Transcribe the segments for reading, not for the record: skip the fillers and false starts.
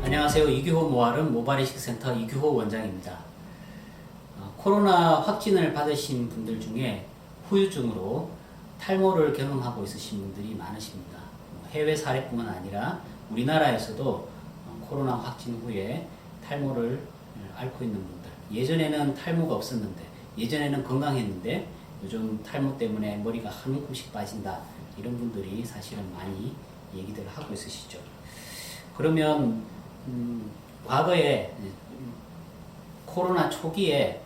안녕하세요. 이규호 모아름 모발이식센터 이규호 원장입니다. 코로나 확진을 받으신 분들 중에 후유증으로 탈모를 경험하고 있으신 분들이 많으십니다. 해외 사례뿐만 아니라 우리나라에서도 코로나 확진 후에 탈모를 앓고 있는 분들, 예전에는 탈모가 없었는데, 예전에는 건강했는데 요즘 탈모 때문에 머리가 한 움큼씩 빠진다, 이런 분들이 사실은 많이 얘기들을 하고 있으시죠. 그러면 과거에 코로나 초기에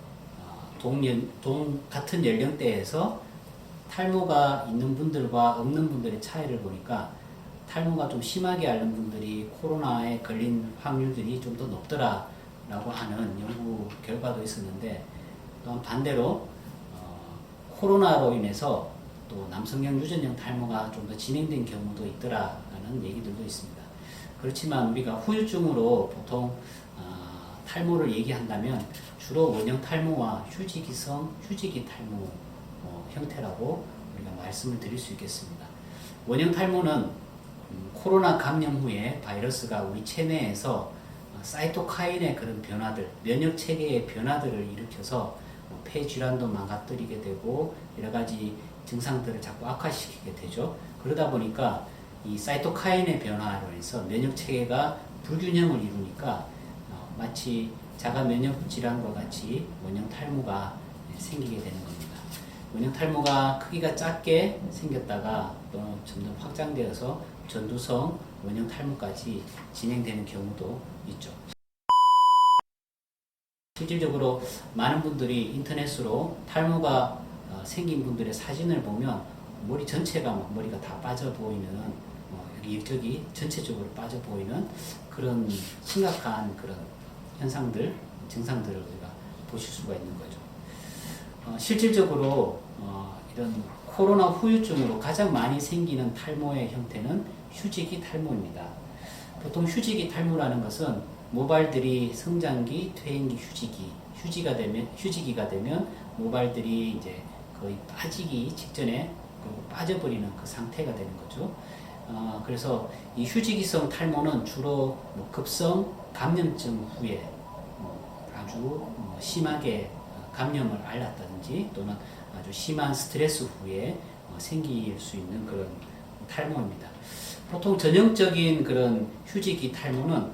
같은 연령대에서 탈모가 있는 분들과 없는 분들의 차이를 보니까 탈모가 좀 심하게 앓는 분들이 코로나에 걸린 확률들이 좀 더 높더라라고 하는 연구 결과도 있었는데, 또한 반대로 코로나로 인해서 또 남성형 유전형 탈모가 좀 더 진행된 경우도 있더라라는 얘기들도 있습니다. 그렇지만 우리가 후유증으로 보통 탈모를 얘기한다면 주로 원형 탈모와 휴지기성 휴지기 탈모 형태라고 우리가 말씀을 드릴 수 있겠습니다. 원형 탈모는 코로나 감염 후에 바이러스가 우리 체내에서 사이토카인의 그런 변화들, 면역 체계의 변화들을 일으켜서 폐 질환도 망가뜨리게 되고 여러 가지 증상들을 자꾸 악화시키게 되죠. 그러다 보니까 이 사이토카인의 변화로 해서 면역 체계가 불균형을 이루니까 마치 자가 면역 질환과 같이 원형 탈모가 생기게 되는 겁니다. 원형 탈모가 크기가 작게 생겼다가 또 점점 확장되어서 전두성 원형 탈모까지 진행되는 경우도 있죠. 실질적으로 많은 분들이 인터넷으로 탈모가 생긴 분들의 사진을 보면 머리 전체가 머리가 다 빠져 보이는, 여기저기 전체적으로 빠져 보이는 그런 심각한 그런 현상들, 증상들을 우리가 보실 수가 있는 거죠. 실질적으로 이런 코로나 후유증으로 가장 많이 생기는 탈모의 형태는 휴지기 탈모입니다. 보통 휴지기 탈모라는 것은 모발들이 성장기, 퇴행기, 휴지기가 되면 모발들이 이제 거의 빠지기 직전에 빠져버리는 그 상태가 되는 거죠. 그래서 이 휴지기성 탈모는 주로 급성 감염증 후에 아주 심하게 감염을 앓았다든지 또는 아주 심한 스트레스 후에 생길 수 있는 그런 탈모입니다. 보통 전형적인 그런 휴지기 탈모는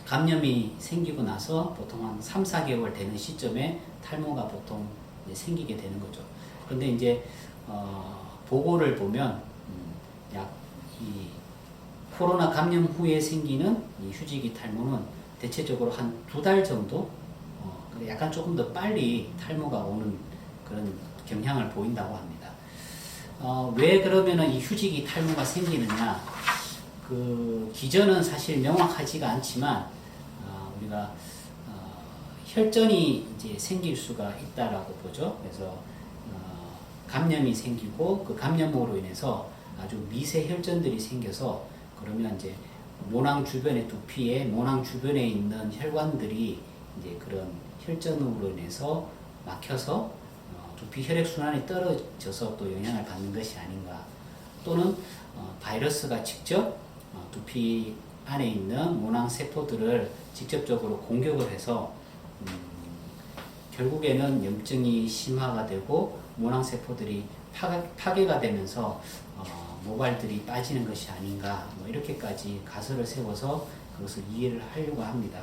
감염이 생기고 나서 보통 한 3, 4개월 되는 시점에 탈모가 보통 생기게 되는 거죠. 그런데 이제 보고를 보면 이 코로나 감염 후에 생기는 이 휴지기 탈모는 대체적으로 한 2달 정도, 약간 조금 더 빨리 탈모가 오는 그런 경향을 보인다고 합니다. 왜 그러면은 이 휴지기 탈모가 생기느냐? 그 기전은 사실 명확하지가 않지만 우리가 혈전이 이제 생길 수가 있다라고 보죠. 그래서 감염이 생기고 그 감염으로 인해서 아주 미세 혈전들이 생겨서, 그러면 이제 모낭 주변의 두피에 모낭 주변에 있는 혈관들이 이제 그런 혈전으로 인해서 막혀서 두피 혈액 순환이 떨어져서 또 영향을 받는 것이 아닌가, 또는 바이러스가 직접 두피 안에 있는 모낭 세포들을 직접적으로 공격을 해서 결국에는 염증이 심화가 되고 모낭 세포들이 파괴가 되면서 모발들이 빠지는 것이 아닌가, 이렇게까지 가설을 세워서 그것을 이해를 하려고 합니다.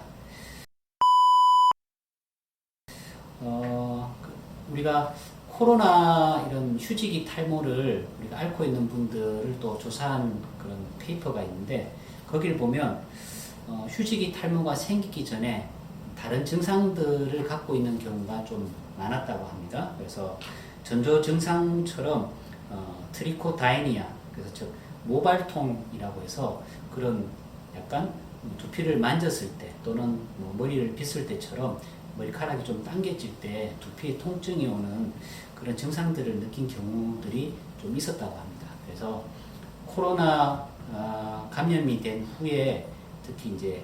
우리가 코로나 이런 휴지기 탈모를 우리가 앓고 있는 분들을 또 조사한 그런 페이퍼가 있는데, 거기를 보면 휴지기 탈모가 생기기 전에 다른 증상들을 갖고 있는 경우가 좀 많았다고 합니다. 그래서 전조 증상처럼 트리코다이니아, 그래서 즉 모발통이라고 해서 그런 약간 두피를 만졌을 때 또는 머리를 빗을 때처럼 머리카락이 좀 당겨질 때 두피에 통증이 오는 그런 증상들을 느낀 경우들이 좀 있었다고 합니다. 그래서 코로나 감염이 된 후에 특히 이제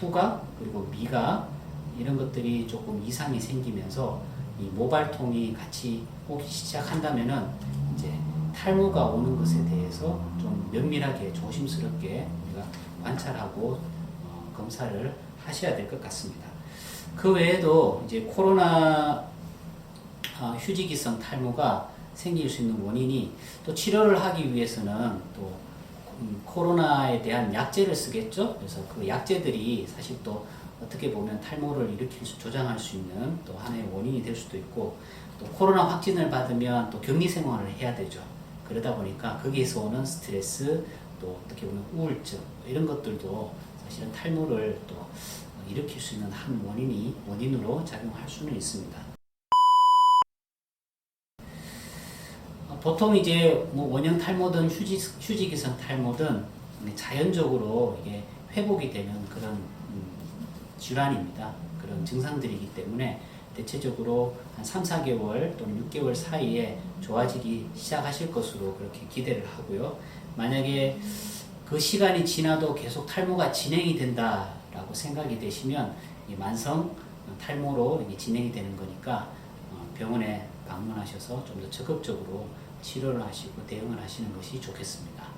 후각 그리고 미각 이런 것들이 조금 이상이 생기면서 이 모발통이 같이 오기 시작한다면은 이제 탈모가 오는 것에 대해서 좀 면밀하게 조심스럽게 우리가 관찰하고 검사를 하셔야 될 것 같습니다. 그 외에도 이제 코로나 휴지기성 탈모가 생길 수 있는 원인이 또 치료를 하기 위해서는 또 코로나에 대한 약제를 쓰겠죠. 그래서 그 약제들이 사실 또 어떻게 보면 탈모를 조장할 수 있는 또 하나의 원인이 될 수도 있고, 또 코로나 확진을 받으면 또 격리 생활을 해야 되죠. 그러다 보니까 거기에서 오는 스트레스, 또 어떻게 보면 우울증 이런 것들도 사실은 탈모를 또 일으킬 수 있는 한 원인으로 작용할 수는 있습니다. 보통 이제 뭐 원형 탈모든 휴지기성 탈모든 자연적으로 이게 회복이 되는 그런 질환입니다. 그런 증상들이기 때문에 대체적으로 한 3, 4개월 또는 6개월 사이에 좋아지기 시작하실 것으로 그렇게 기대를 하고요. 만약에 그 시간이 지나도 계속 탈모가 진행이 된다라고 생각이 되시면 만성 탈모로 진행이 되는 거니까 병원에 방문하셔서 좀 더 적극적으로 치료를 하시고 대응을 하시는 것이 좋겠습니다.